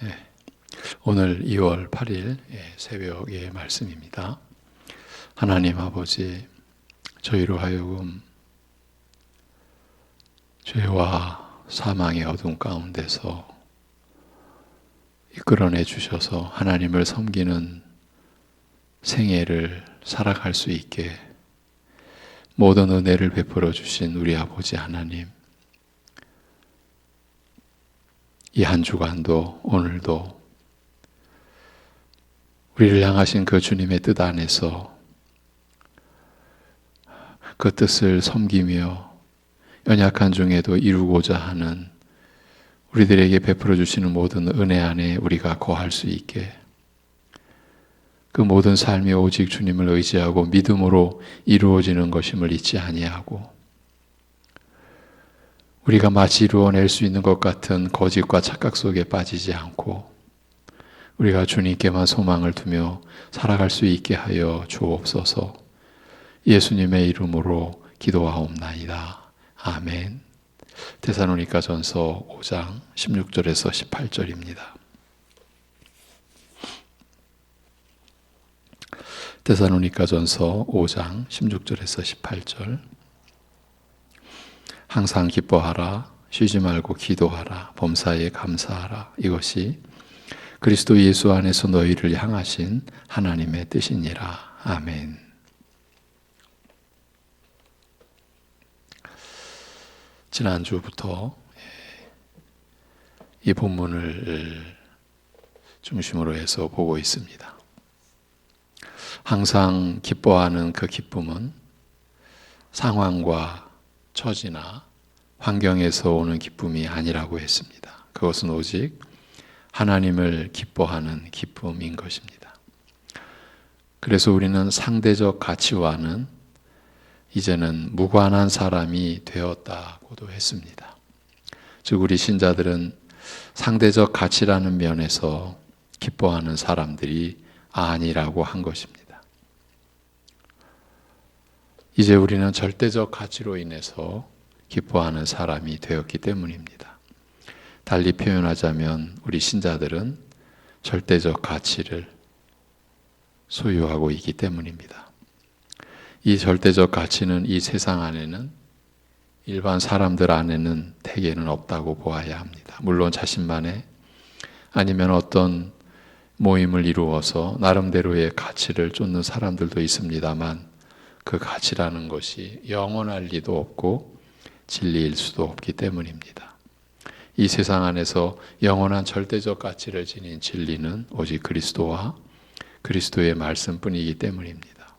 예, 오늘 2월 8일 새벽의 말씀입니다. 하나님 아버지, 저희로 하여금 죄와 사망의 어둠 가운데서 이끌어내 주셔서 하나님을 섬기는 생애를 살아갈 수 있게 모든 은혜를 베풀어 주신 우리 아버지 하나님, 이 한 주간도 오늘도 우리를 향하신 그 주님의 뜻 안에서 그 뜻을 섬기며 연약한 중에도 이루고자 하는 우리들에게 베풀어 주시는 모든 은혜 안에 우리가 거할 수 있게, 그 모든 삶이 오직 주님을 의지하고 믿음으로 이루어지는 것임을 잊지 아니하고, 우리가 마치 이루어낼 수 있는 것 같은 거짓과 착각 속에 빠지지 않고 우리가 주님께만 소망을 두며 살아갈 수 있게 하여 주옵소서. 예수님의 이름으로 기도하옵나이다. 아멘. 데살로니가전서 5장 16절에서 18절입니다. 데살로니가전서 5장 16절에서 18절. 항상 기뻐하라, 쉬지 말고 기도하라, 범사에 감사하라. 이것이 그리스도 예수 안에서 너희를 향하신 하나님의 뜻이니라. 아멘. 지난주부터 이 본문을 중심으로 해서 보고 있습니다. 항상 기뻐하는 그 기쁨은 상황과 처지나 환경에서 오는 기쁨이 아니라고 했습니다. 그것은 오직 하나님을 기뻐하는 기쁨인 것입니다. 그래서 우리는 상대적 가치와는 이제는 무관한 사람이 되었다고도 했습니다. 즉 우리 신자들은 상대적 가치라는 면에서 기뻐하는 사람들이 아니라고 한 것입니다. 이제 우리는 절대적 가치로 인해서 기뻐하는 사람이 되었기 때문입니다. 달리 표현하자면 우리 신자들은 절대적 가치를 소유하고 있기 때문입니다. 이 절대적 가치는 이 세상 안에는, 일반 사람들 안에는 대개는 없다고 보아야 합니다. 물론 자신만의, 아니면 어떤 모임을 이루어서 나름대로의 가치를 쫓는 사람들도 있습니다만, 그 가치라는 것이 영원할 리도 없고 진리일 수도 없기 때문입니다. 이 세상 안에서 영원한 절대적 가치를 지닌 진리는 오직 그리스도와 그리스도의 말씀뿐이기 때문입니다.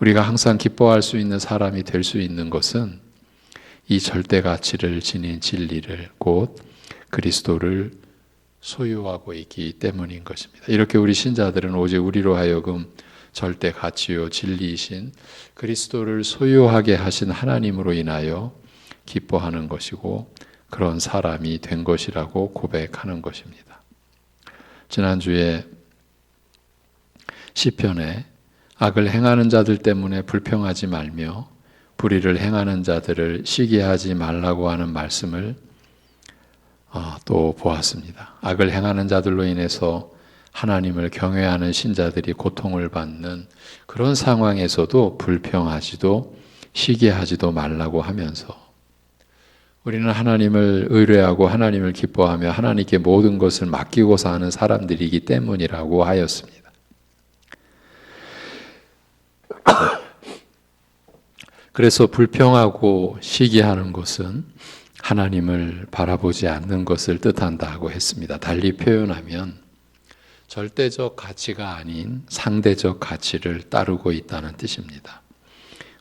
우리가 항상 기뻐할 수 있는 사람이 될 수 있는 것은 이 절대 가치를 지닌 진리를, 곧 그리스도를 소유하고 있기 때문인 것입니다. 이렇게 우리 신자들은 오직 우리로 하여금 절대 가치요 진리이신 그리스도를 소유하게 하신 하나님으로 인하여 기뻐하는 것이고, 그런 사람이 된 것이라고 고백하는 것입니다. 지난주에 시편에 악을 행하는 자들 때문에 불평하지 말며 불의를 행하는 자들을 시기하지 말라고 하는 말씀을 또 보았습니다. 악을 행하는 자들로 인해서 하나님을 경외하는 신자들이 고통을 받는 그런 상황에서도 불평하지도 시기하지도 말라고 하면서, 우리는 하나님을 의뢰하고 하나님을 기뻐하며 하나님께 모든 것을 맡기고 사는 사람들이기 때문이라고 하였습니다. 그래서 불평하고 시기하는 것은 하나님을 바라보지 않는 것을 뜻한다고 했습니다. 달리 표현하면 절대적 가치가 아닌 상대적 가치를 따르고 있다는 뜻입니다.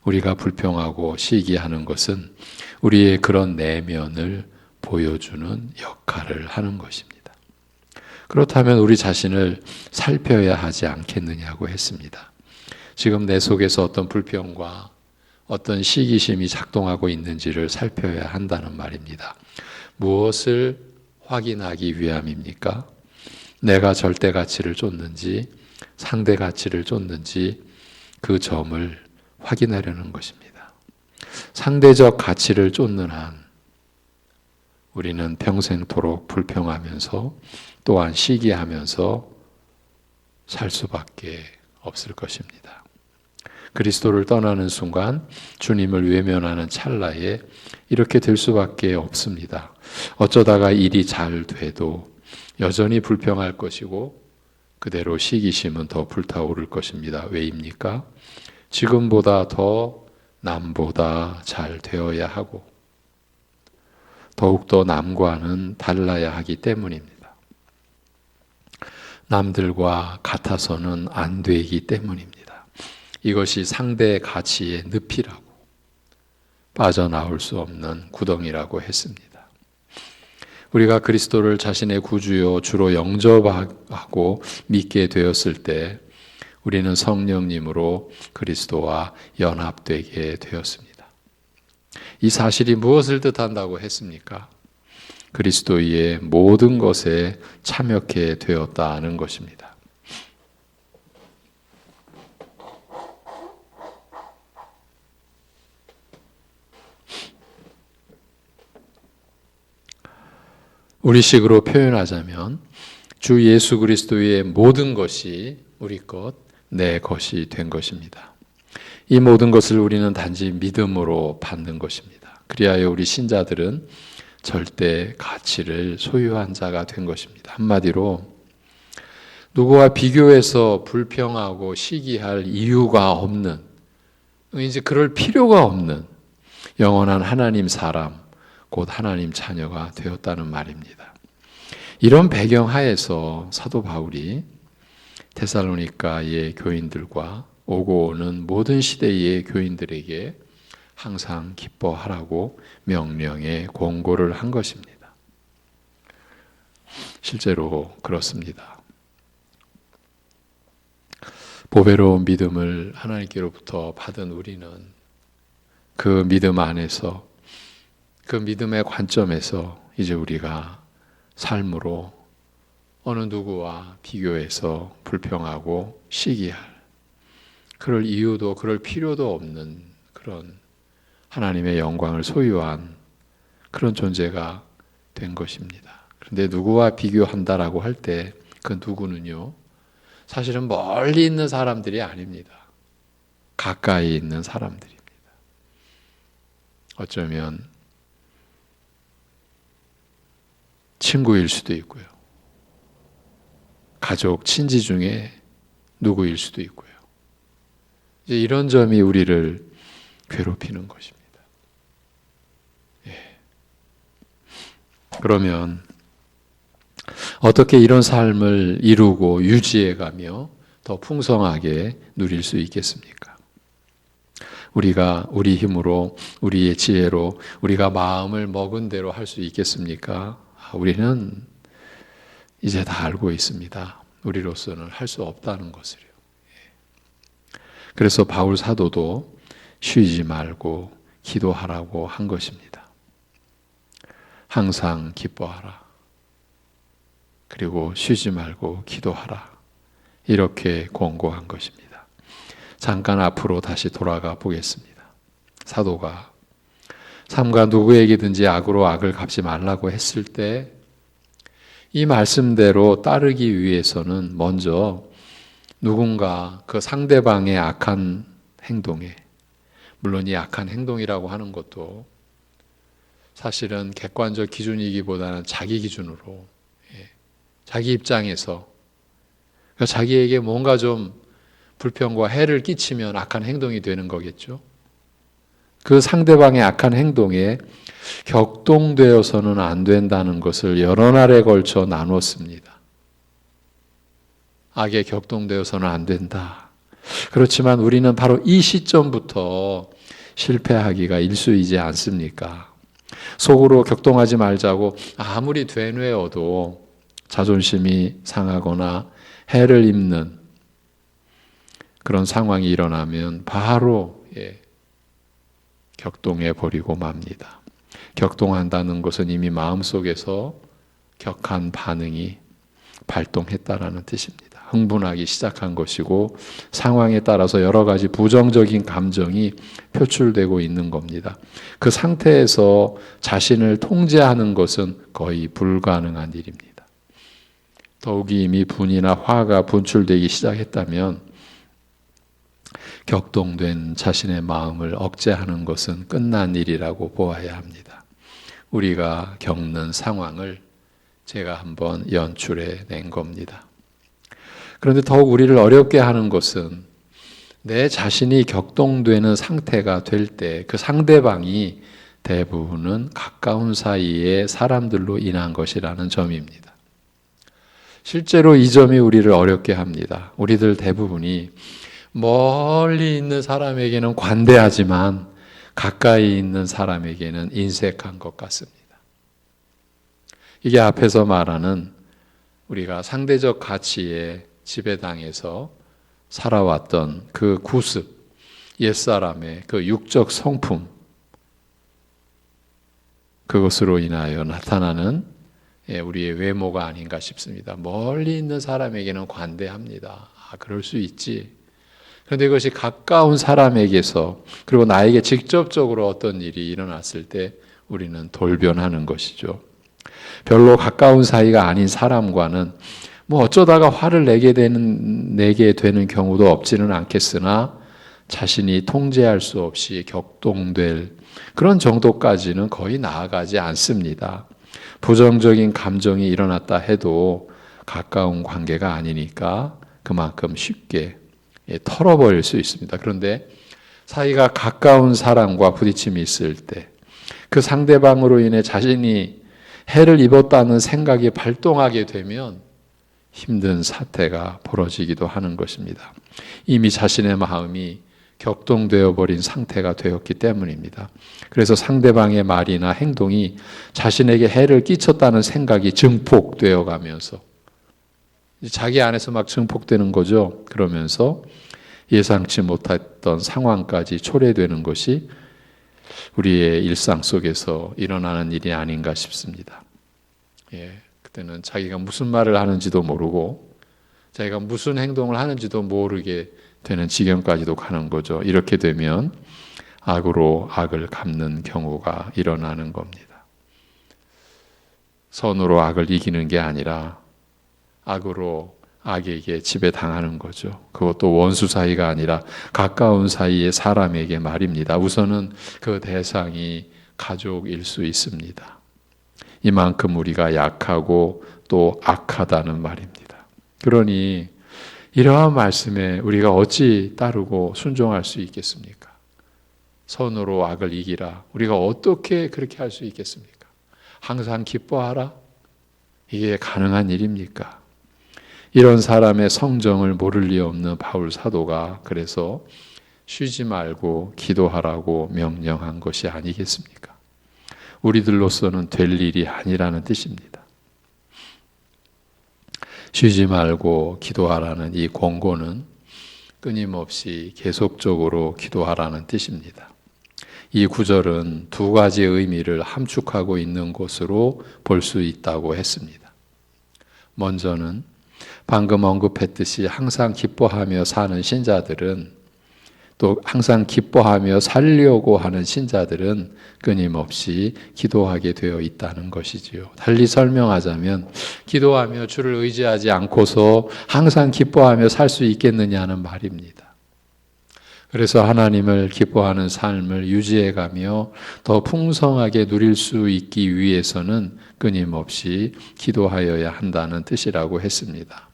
우리가 불평하고 시기하는 것은 우리의 그런 내면을 보여주는 역할을 하는 것입니다. 그렇다면 우리 자신을 살펴야 하지 않겠느냐고 했습니다. 지금 내 속에서 어떤 불평과 어떤 시기심이 작동하고 있는지를 살펴야 한다는 말입니다. 무엇을 확인하기 위함입니까? 내가 절대 가치를 쫓는지 상대 가치를 쫓는지 그 점을 확인하려는 것입니다. 상대적 가치를 쫓는 한 우리는 평생토록 불평하면서 또한 시기하면서 살 수밖에 없을 것입니다. 그리스도를 떠나는 순간 주님을 외면하는 찰나에 이렇게 될 수밖에 없습니다. 어쩌다가 일이 잘 돼도 여전히 불평할 것이고 그대로 시기심은 더 불타오를 것입니다. 왜입니까? 지금보다 더 남보다 잘 되어야 하고 더욱더 남과는 달라야 하기 때문입니다. 남들과 같아서는 안 되기 때문입니다. 이것이 상대의 가치의 늪이라고, 빠져나올 수 없는 구덩이라고 했습니다. 우리가 그리스도를 자신의 구주요 주로 영접하고 믿게 되었을 때 우리는 성령님으로 그리스도와 연합되게 되었습니다. 이 사실이 무엇을 뜻한다고 했습니까? 그리스도의 모든 것에 참여케 되었다는 것입니다. 우리식으로 표현하자면 주 예수 그리스도의 모든 것이 우리 것, 내 것이 된 것입니다. 이 모든 것을 우리는 단지 믿음으로 받는 것입니다. 그리하여 우리 신자들은 절대 가치를 소유한 자가 된 것입니다. 한마디로 누구와 비교해서 불평하고 시기할 이유가 없는, 이제 그럴 필요가 없는 영원한 하나님 사람, 곧 하나님 자녀가 되었다는 말입니다. 이런 배경 하에서 사도 바울이 데살로니가의 교인들과 오고 오는 모든 시대의 교인들에게 항상 기뻐하라고 명령에 권고를 한 것입니다. 실제로 그렇습니다. 보배로운 믿음을 하나님께로부터 받은 우리는 그 믿음 안에서, 그 믿음의 관점에서 이제 우리가 삶으로 어느 누구와 비교해서 불평하고 시기할, 그럴 이유도 그럴 필요도 없는 그런 하나님의 영광을 소유한 그런 존재가 된 것입니다. 그런데 누구와 비교한다라고 할 때 그 누구는요, 사실은 멀리 있는 사람들이 아닙니다. 가까이 있는 사람들입니다. 어쩌면 친구일 수도 있고요. 가족, 친지 중에 누구일 수도 있고요. 이제 이런 점이 우리를 괴롭히는 것입니다. 예. 그러면 어떻게 이런 삶을 이루고 유지해가며 더 풍성하게 누릴 수 있겠습니까? 우리가 우리 힘으로, 우리의 지혜로 우리가 마음을 먹은 대로 할 수 있겠습니까? 우리는 이제 다 알고 있습니다. 우리로서는 할 수 없다는 것을요. 그래서 바울 사도도 쉬지 말고 기도하라고 한 것입니다. 항상 기뻐하라. 그리고 쉬지 말고 기도하라. 이렇게 권고한 것입니다. 잠깐 앞으로 다시 돌아가 보겠습니다. 사도가 삼가 누구에게든지 악으로 악을 갚지 말라고 했을 때 이 말씀대로 따르기 위해서는 먼저 누군가 그 상대방의 악한 행동에, 물론 이 악한 행동이라고 하는 것도 사실은 객관적 기준이기보다는 자기 기준으로, 자기 입장에서, 그러니까 자기에게 뭔가 좀 불평과 해를 끼치면 악한 행동이 되는 거겠죠. 그 상대방의 악한 행동에 격동되어서는 안 된다는 것을 여러 날에 걸쳐 나눴습니다. 악에 격동되어서는 안 된다. 그렇지만 우리는 바로 이 시점부터 실패하기가 일쑤이지 않습니까? 속으로 격동하지 말자고 아무리 되뇌어도 자존심이 상하거나 해를 입는 그런 상황이 일어나면 바로 격동해 버리고 맙니다. 격동한다는 것은 이미 마음속에서 격한 반응이 발동했다라는 뜻입니다. 흥분하기 시작한 것이고 상황에 따라서 여러 가지 부정적인 감정이 표출되고 있는 겁니다. 그 상태에서 자신을 통제하는 것은 거의 불가능한 일입니다. 더욱이 이미 분이나 화가 분출되기 시작했다면 격동된 자신의 마음을 억제하는 것은 끝난 일이라고 보아야 합니다. 우리가 겪는 상황을 제가 한번 연출해 낸 겁니다. 그런데 더욱 우리를 어렵게 하는 것은 내 자신이 격동되는 상태가 될 때 그 상대방이 대부분은 가까운 사이의 사람들로 인한 것이라는 점입니다. 실제로 이 점이 우리를 어렵게 합니다. 우리들 대부분이 멀리 있는 사람에게는 관대하지만 가까이 있는 사람에게는 인색한 것 같습니다. 이게 앞에서 말하는 우리가 상대적 가치에 지배당해서 살아왔던 그 구습, 옛사람의 그 육적 성품, 그것으로 인하여 나타나는 우리의 외모가 아닌가 싶습니다. 멀리 있는 사람에게는 관대합니다. 그럴 수 있지. 그런데 이것이 가까운 사람에게서 그리고 나에게 직접적으로 어떤 일이 일어났을 때 우리는 돌변하는 것이죠. 별로 가까운 사이가 아닌 사람과는 어쩌다가 화를 내게 되는 경우도 없지는 않겠으나 자신이 통제할 수 없이 격동될 그런 정도까지는 거의 나아가지 않습니다. 부정적인 감정이 일어났다 해도 가까운 관계가 아니니까 그만큼 쉽게 털어버릴 수 있습니다. 그런데 사이가 가까운 사람과 부딪힘이 있을 때 그 상대방으로 인해 자신이 해를 입었다는 생각이 발동하게 되면 힘든 사태가 벌어지기도 하는 것입니다. 이미 자신의 마음이 격동되어 버린 상태가 되었기 때문입니다. 그래서 상대방의 말이나 행동이 자신에게 해를 끼쳤다는 생각이 증폭되어 가면서 자기 안에서 막 증폭되는 거죠. 그러면서 예상치 못했던 상황까지 초래되는 것이 우리의 일상 속에서 일어나는 일이 아닌가 싶습니다. 그때는 자기가 무슨 말을 하는지도 모르고 자기가 무슨 행동을 하는지도 모르게 되는 지경까지도 가는 거죠. 이렇게 되면 악으로 악을 갚는 경우가 일어나는 겁니다. 선으로 악을 이기는 게 아니라 악으로 악에게 지배당하는 거죠. 그것도 원수 사이가 아니라 가까운 사이의 사람에게 말입니다. 우선은 그 대상이 가족일 수 있습니다. 이만큼 우리가 약하고 또 악하다는 말입니다. 그러니 이러한 말씀에 우리가 어찌 따르고 순종할 수 있겠습니까? 선으로 악을 이기라. 우리가 어떻게 그렇게 할 수 있겠습니까? 항상 기뻐하라. 이게 가능한 일입니까? 이런 사람의 성정을 모를 리 없는 바울 사도가 그래서 쉬지 말고 기도하라고 명령한 것이 아니겠습니까? 우리들로서는 될 일이 아니라는 뜻입니다. 쉬지 말고 기도하라는 이 권고는 끊임없이 계속적으로 기도하라는 뜻입니다. 이 구절은 두 가지 의미를 함축하고 있는 것으로 볼 수 있다고 했습니다. 먼저는 방금 언급했듯이 항상 기뻐하며 사는 신자들은 또 항상 기뻐하며 살려고 하는 신자들은 끊임없이 기도하게 되어 있다는 것이지요. 달리 설명하자면 기도하며 주를 의지하지 않고서 항상 기뻐하며 살 수 있겠느냐는 말입니다. 그래서 하나님을 기뻐하는 삶을 유지해가며 더 풍성하게 누릴 수 있기 위해서는 끊임없이 기도하여야 한다는 뜻이라고 했습니다.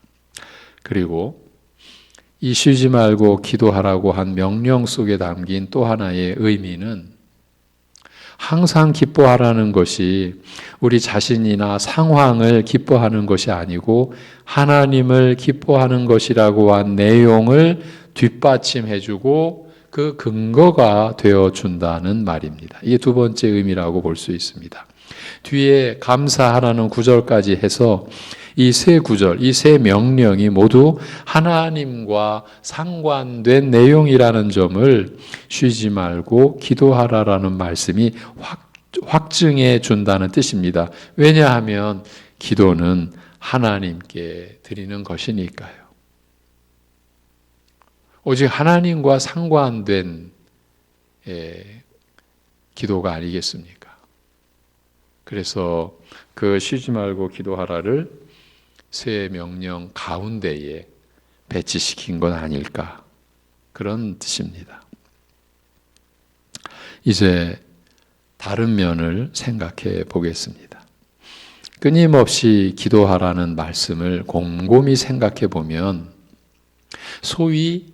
그리고 이 쉬지 말고 기도하라고 한 명령 속에 담긴 또 하나의 의미는 항상 기뻐하라는 것이 우리 자신이나 상황을 기뻐하는 것이 아니고 하나님을 기뻐하는 것이라고 한 내용을 뒷받침해주고 그 근거가 되어준다는 말입니다. 이게 두 번째 의미라고 볼 수 있습니다. 뒤에 감사하라는 구절까지 해서 이 세 구절, 이 세 명령이 모두 하나님과 상관된 내용이라는 점을 쉬지 말고 기도하라라는 말씀이 확증해 준다는 뜻입니다. 왜냐하면 기도는 하나님께 드리는 것이니까요. 오직 하나님과 상관된 기도가 아니겠습니까? 그래서 그 쉬지 말고 기도하라를 새 명령 가운데에 배치시킨 건 아닐까, 그런 뜻입니다. 이제 다른 면을 생각해 보겠습니다. 끊임없이 기도하라는 말씀을 곰곰이 생각해 보면 소위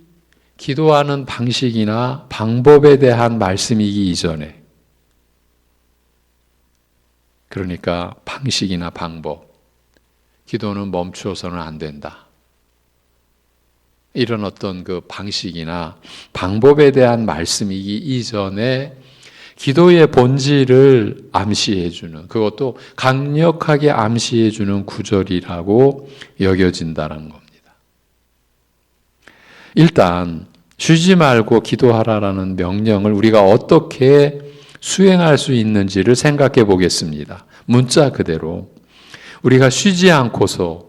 기도하는 방식이나 방법에 대한 말씀이기 이전에, 그러니까 방식이나 방법, 기도는 멈추어서는 안 된다, 이런 어떤 그 방식이나 방법에 대한 말씀이기 이전에 기도의 본질을 암시해주는, 그것도 강력하게 암시해주는 구절이라고 여겨진다는 겁니다. 일단 쉬지 말고 기도하라라는 명령을 우리가 어떻게 수행할 수 있는지를 생각해 보겠습니다. 문자 그대로 우리가 쉬지 않고서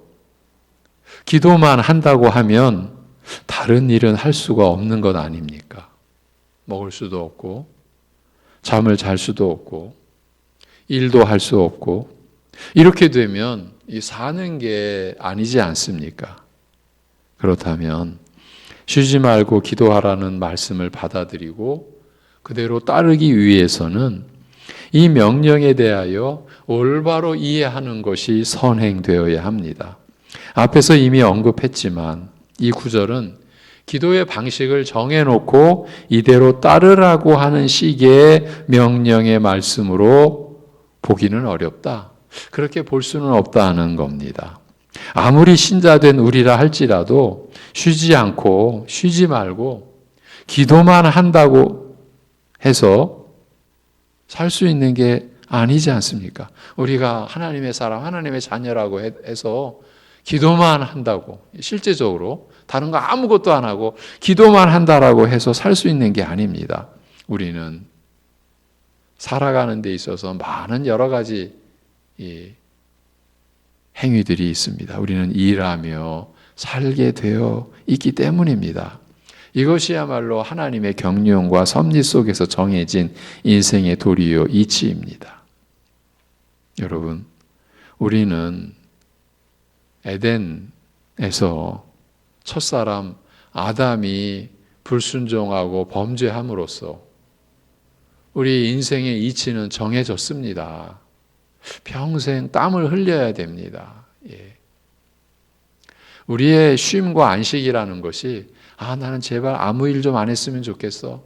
기도만 한다고 하면 다른 일은 할 수가 없는 것 아닙니까? 먹을 수도 없고 잠을 잘 수도 없고 일도 할 수 없고, 이렇게 되면 이 사는 게 아니지 않습니까? 그렇다면 쉬지 말고 기도하라는 말씀을 받아들이고 그대로 따르기 위해서는 이 명령에 대하여 올바로 이해하는 것이 선행되어야 합니다. 앞에서 이미 언급했지만 이 구절은 기도의 방식을 정해놓고 이대로 따르라고 하는 식의 명령의 말씀으로 보기는 어렵다, 그렇게 볼 수는 없다는 겁니다. 아무리 신자된 우리라 할지라도 쉬지 않고 쉬지 말고 기도만 한다고 해서 살 수 있는 게 아니지 않습니까? 우리가 하나님의 사람, 하나님의 자녀라고 해서 기도만 한다고, 실제적으로 다른 거 아무것도 안 하고 기도만 한다라고 해서 살 수 있는 게 아닙니다. 우리는 살아가는 데 있어서 많은 여러 가지 행위들이 있습니다. 우리는 일하며 살게 되어 있기 때문입니다. 이것이야말로 하나님의 경륜과 섭리 속에서 정해진 인생의 도리요 이치입니다. 여러분, 우리는 에덴에서 첫사람 아담이 불순종하고 범죄함으로써 우리 인생의 이치는 정해졌습니다. 평생 땀을 흘려야 됩니다. 우리의 쉼과 안식이라는 것이 나는 제발 아무 일 좀 안 했으면 좋겠어.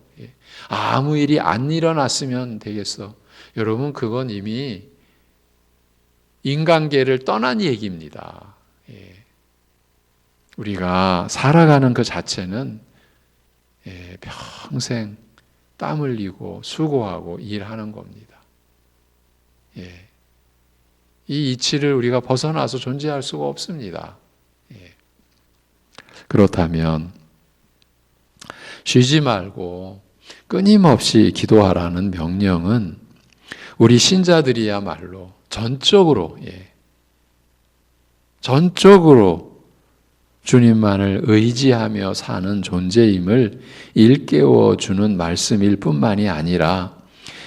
아무 일이 안 일어났으면 되겠어. 여러분, 그건 이미 인간계를 떠난 얘기입니다. 우리가 살아가는 그 자체는 평생 땀 흘리고 수고하고 일하는 겁니다. 이 이치를 우리가 벗어나서 존재할 수가 없습니다. 그렇다면 쉬지 말고 끊임없이 기도하라는 명령은 우리 신자들이야말로 전적으로 주님만을 의지하며 사는 존재임을 일깨워 주는 말씀일 뿐만이 아니라,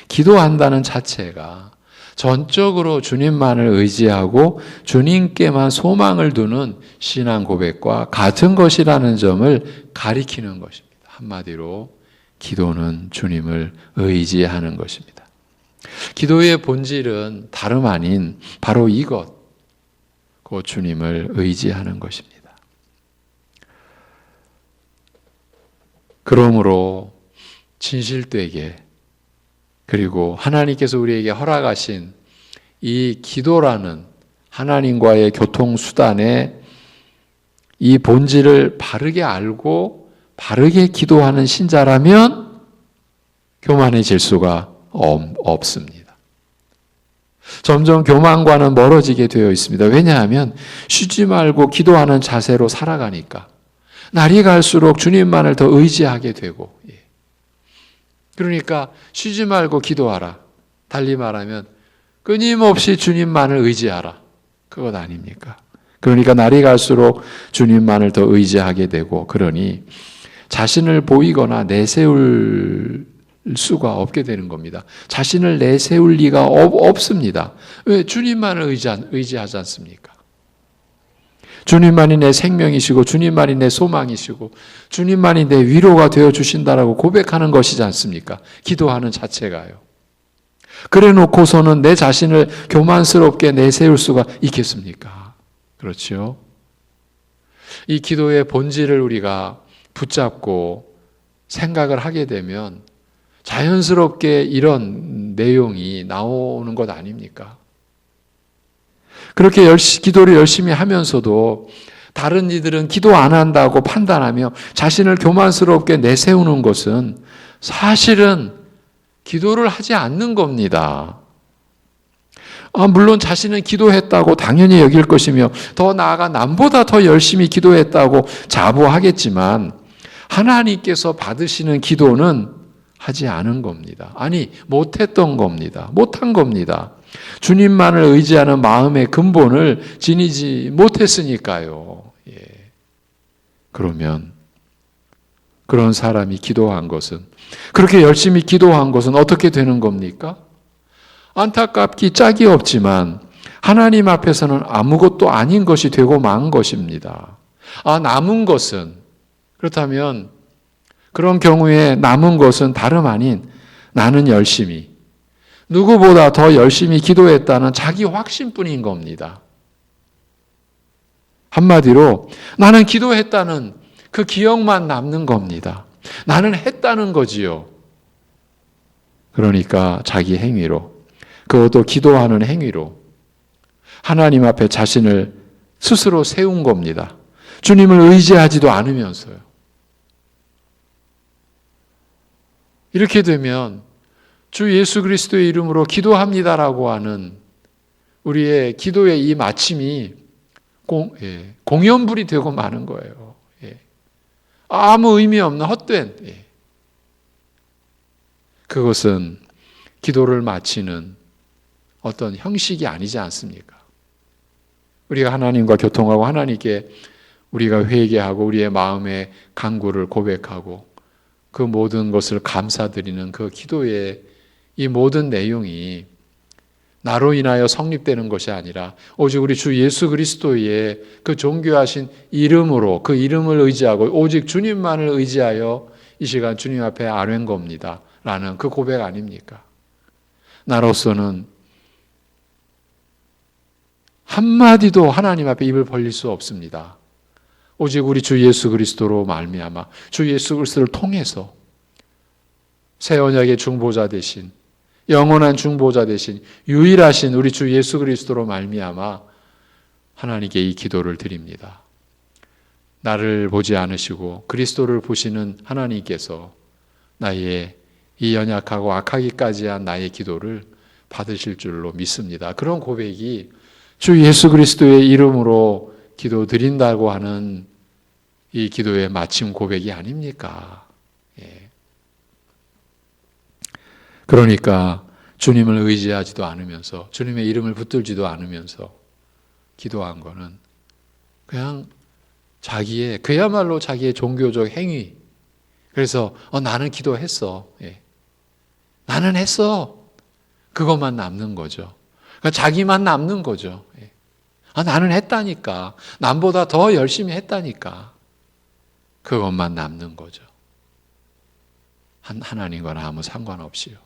기도한다는 자체가 전적으로 주님만을 의지하고 주님께만 소망을 두는 신앙 고백과 같은 것이라는 점을 가리키는 것입니다. 한마디로 기도는 주님을 의지하는 것입니다. 기도의 본질은 다름 아닌 바로 이것, 곧 주님을 의지하는 것입니다. 그러므로 진실되게, 그리고 하나님께서 우리에게 허락하신 이 기도라는 하나님과의 교통수단의 이 본질을 바르게 알고 바르게 기도하는 신자라면 교만해질 수가 없습니다. 점점 교만과는 멀어지게 되어 있습니다. 왜냐하면 쉬지 말고 기도하는 자세로 살아가니까 날이 갈수록 주님만을 더 의지하게 되고, 그러니까 쉬지 말고 기도하라, 달리 말하면 끊임없이 주님만을 의지하라, 그것 아닙니까? 그러니까 날이 갈수록 주님만을 더 의지하게 되고, 그러니 자신을 보이거나 내세울 수가 없게 되는 겁니다. 자신을 내세울 리가 없습니다. 왜? 주님만을 의지하지 않습니까? 주님만이 내 생명이시고 주님만이 내 소망이시고 주님만이 내 위로가 되어주신다라고 고백하는 것이지 않습니까? 기도하는 자체가요. 그래 놓고서는 내 자신을 교만스럽게 내세울 수가 있겠습니까? 그렇죠? 이 기도의 본질을 우리가 붙잡고 생각을 하게 되면 자연스럽게 이런 내용이 나오는 것 아닙니까? 그렇게 기도를 열심히 하면서도 다른 이들은 기도 안 한다고 판단하며 자신을 교만스럽게 내세우는 것은 사실은 기도를 하지 않는 겁니다. 물론 자신은 기도했다고 당연히 여길 것이며 더 나아가 남보다 더 열심히 기도했다고 자부하겠지만 하나님께서 받으시는 기도는 하지 않은 겁니다. 아니, 못했던 겁니다. 못한 겁니다. 주님만을 의지하는 마음의 근본을 지니지 못했으니까요. 예. 그러면 그런 사람이 기도한 것은, 그렇게 열심히 기도한 것은 어떻게 되는 겁니까? 안타깝기 짝이 없지만 하나님 앞에서는 아무것도 아닌 것이 되고 만 것입니다. 남은 것은, 그렇다면 그런 경우에 남은 것은 다름 아닌 나는 열심히, 누구보다 더 열심히 기도했다는 자기 확신뿐인 겁니다. 한마디로 나는 기도했다는 그 기억만 남는 겁니다. 나는 했다는 거지요. 그러니까 자기 행위로, 그것도 기도하는 행위로 하나님 앞에 자신을 스스로 세운 겁니다. 주님을 의지하지도 않으면서요. 이렇게 되면 주 예수 그리스도의 이름으로 기도합니다라고 하는 우리의 기도의 이 마침이 공연불이 되고 마는 거예요. 아무 의미 없는 헛된, 그것은 기도를 마치는 어떤 형식이 아니지 않습니까? 우리가 하나님과 교통하고 하나님께 우리가 회개하고 우리의 마음의 간구를 고백하고 그 모든 것을 감사드리는 그 기도의 이 모든 내용이 나로 인하여 성립되는 것이 아니라 오직 우리 주 예수 그리스도의 그 존귀하신 이름으로, 그 이름을 의지하고 오직 주님만을 의지하여 이 시간 주님 앞에 아뢰는 겁니다 라는 그 고백 아닙니까? 나로서는 한마디도 하나님 앞에 입을 벌릴 수 없습니다. 오직 우리 주 예수 그리스도로 말미암아 주 예수 그리스도를 통해서 새 언약의 중보자 되신, 영원한 중보자 되신 유일하신 우리 주 예수 그리스도로 말미암아 하나님께 이 기도를 드립니다. 나를 보지 않으시고 그리스도를 보시는 하나님께서 나의 이 연약하고 악하기까지 한 나의 기도를 받으실 줄로 믿습니다. 그런 고백이 주 예수 그리스도의 이름으로 기도 드린다고 하는 이 기도의 마침 고백이 아닙니까? 그러니까 주님을 의지하지도 않으면서 주님의 이름을 붙들지도 않으면서 기도한 거는 그냥 그야말로 자기의 종교적 행위. 그래서 나는 기도했어. 나는 했어. 그것만 남는 거죠. 그러니까 자기만 남는 거죠. 나는 했다니까. 남보다 더 열심히 했다니까. 그것만 남는 거죠. 하나님과는 아무 상관없이요.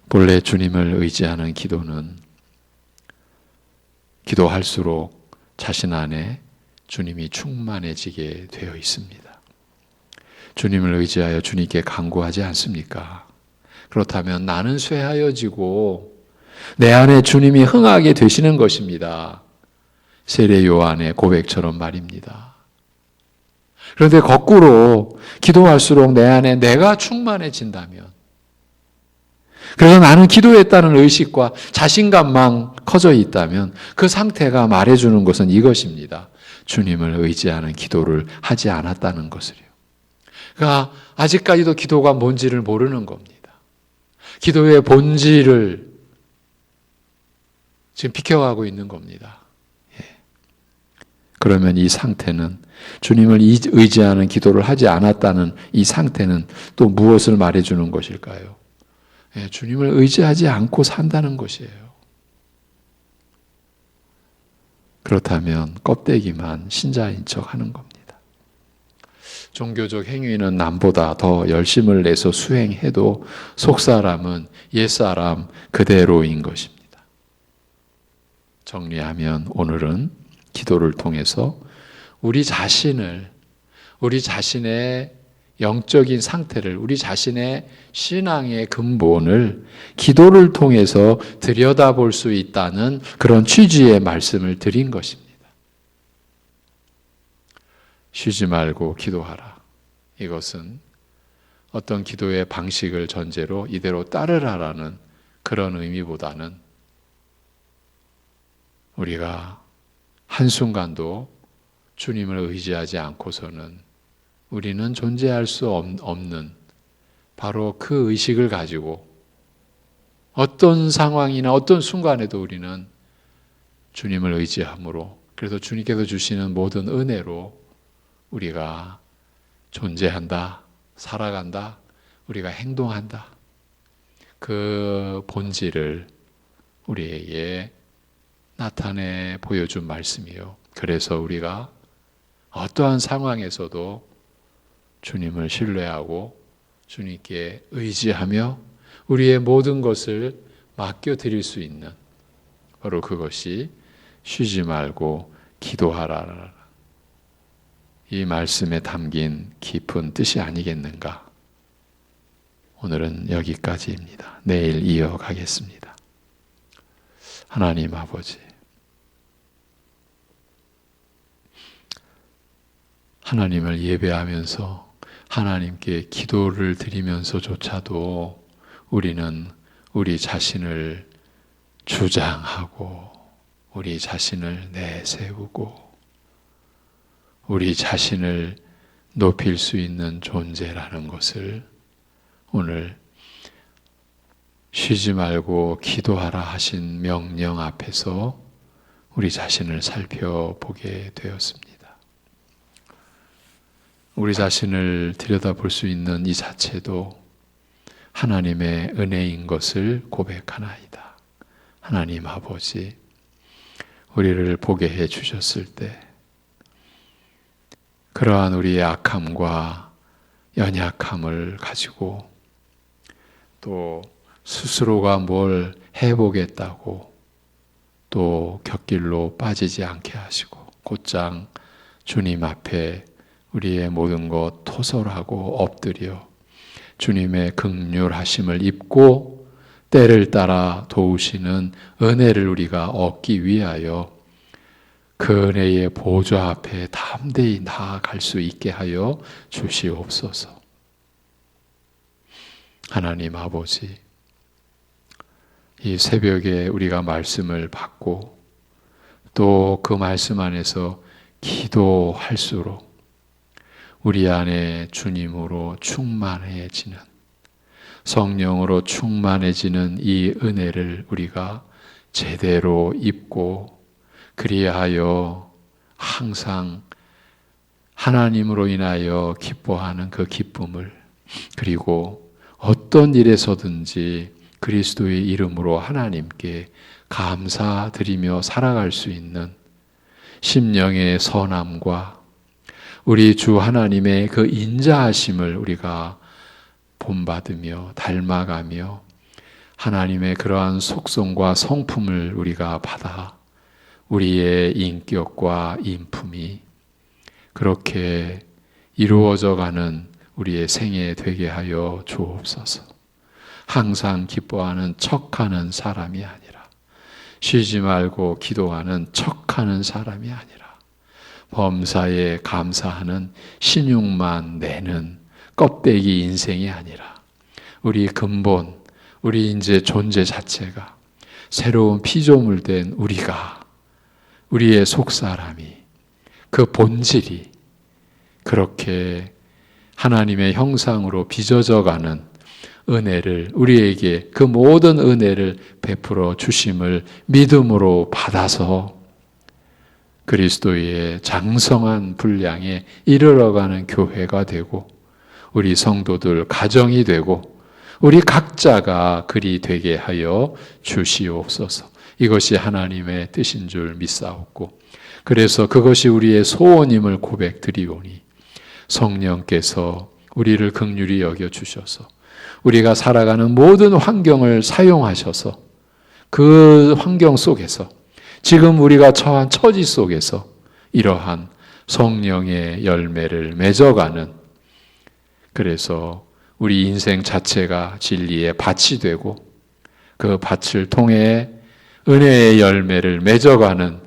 본래 주님을 의지하는 기도는 기도할수록 자신 안에 주님이 충만해지게 되어 있습니다. 주님을 의지하여 주님께 간구하지 않습니까? 그렇다면 나는 쇠하여지고 내 안에 주님이 흥하게 되시는 것입니다. 세례 요한의 고백처럼 말입니다. 그런데 거꾸로 기도할수록 내 안에 내가 충만해진다면, 그래서 나는 기도했다는 의식과 자신감만 커져 있다면 그 상태가 말해주는 것은 이것입니다. 주님을 의지하는 기도를 하지 않았다는 것을요. 그러니까 아직까지도 기도가 뭔지를 모르는 겁니다. 기도의 본질을 지금 비켜가고 있는 겁니다. 그러면 이 상태는, 주님을 의지하는 기도를 하지 않았다는 이 상태는 또 무엇을 말해주는 것일까요? 주님을 의지하지 않고 산다는 것이에요. 그렇다면 껍데기만 신자인 척 하는 겁니다. 종교적 행위는 남보다 더 열심을 내서 수행해도 속사람은 옛사람 그대로인 것입니다. 정리하면 오늘은 기도를 통해서 우리 자신의 영적인 상태를, 우리 자신의 신앙의 근본을 기도를 통해서 들여다볼 수 있다는 그런 취지의 말씀을 드린 것입니다. 쉬지 말고 기도하라. 이것은 어떤 기도의 방식을 전제로 이대로 따르라라는 그런 의미보다는 우리가 한순간도 주님을 의지하지 않고서는 우리는 존재할 수 없는 바로 그 의식을 가지고 어떤 상황이나 어떤 순간에도 우리는 주님을 의지함으로, 그래서 주님께서 주시는 모든 은혜로 우리가 존재한다, 살아간다, 우리가 행동한다. 그 본질을 우리에게 나타내 보여준 말씀이요. 그래서 우리가 어떠한 상황에서도 주님을 신뢰하고 주님께 의지하며 우리의 모든 것을 맡겨드릴 수 있는, 바로 그것이 쉬지 말고 기도하라, 이 말씀에 담긴 깊은 뜻이 아니겠는가. 오늘은 여기까지입니다. 내일 이어가겠습니다. 하나님 아버지, 하나님을 예배하면서 하나님께 기도를 드리면서조차도 우리는 우리 자신을 주장하고 우리 자신을 내세우고 우리 자신을 높일 수 있는 존재라는 것을 오늘 쉬지 말고 기도하라 하신 명령 앞에서 우리 자신을 살펴보게 되었습니다. 우리 자신을 들여다볼 수 있는 이 자체도 하나님의 은혜인 것을 고백하나이다. 하나님 아버지, 우리를 보게 해 주셨을 때 그러한 우리의 악함과 연약함을 가지고 또 스스로가 뭘 해보겠다고 또 곁길로 빠지지 않게 하시고 곧장 주님 앞에 우리의 모든 것 토설하고 엎드려 주님의 긍휼하심을 입고 때를 따라 도우시는 은혜를 우리가 얻기 위하여 그 은혜의 보좌 앞에 담대히 나아갈 수 있게 하여 주시옵소서. 하나님 아버지, 이 새벽에 우리가 말씀을 받고 또 그 말씀 안에서 기도할수록 우리 안에 주님으로 충만해지는, 성령으로 충만해지는 이 은혜를 우리가 제대로 입고 그리하여 항상 하나님으로 인하여 기뻐하는 그 기쁨을, 그리고 어떤 일에서든지 그리스도의 이름으로 하나님께 감사드리며 살아갈 수 있는 심령의 선함과 우리 주 하나님의 그 인자하심을 우리가 본받으며 닮아가며 하나님의 그러한 속성과 성품을 우리가 받아 우리의 인격과 인품이 그렇게 이루어져 가는 우리의 생애 되게 하여 주옵소서. 항상 기뻐하는 척하는 사람이 아니라, 쉬지 말고 기도하는 척하는 사람이 아니라, 범사에 감사하는 신용만 내는 껍데기 인생이 아니라 우리 근본, 우리 이제 존재 자체가 새로운 피조물 된 우리가, 우리의 속사람이, 그 본질이 그렇게 하나님의 형상으로 빚어져 가는 은혜를, 우리에게 그 모든 은혜를 베풀어 주심을 믿음으로 받아서 그리스도의 장성한 분량에 이르러가는 교회가 되고 우리 성도들 가정이 되고 우리 각자가 그리 되게 하여 주시옵소서. 이것이 하나님의 뜻인 줄 믿사옵고 그래서 그것이 우리의 소원임을 고백드리오니 성령께서 우리를 긍휼히 여겨주셔서 우리가 살아가는 모든 환경을 사용하셔서 그 환경 속에서 지금 우리가 처한 처지 속에서 이러한 성령의 열매를 맺어가는, 그래서 우리 인생 자체가 진리의 밭이 되고 그 밭을 통해 은혜의 열매를 맺어가는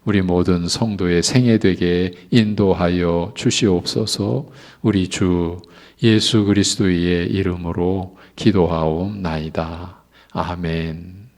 우리 모든 성도의 생애 되게 인도하여 주시옵소서. 우리 주 예수 그리스도의 이름으로 기도하옵나이다. 아멘.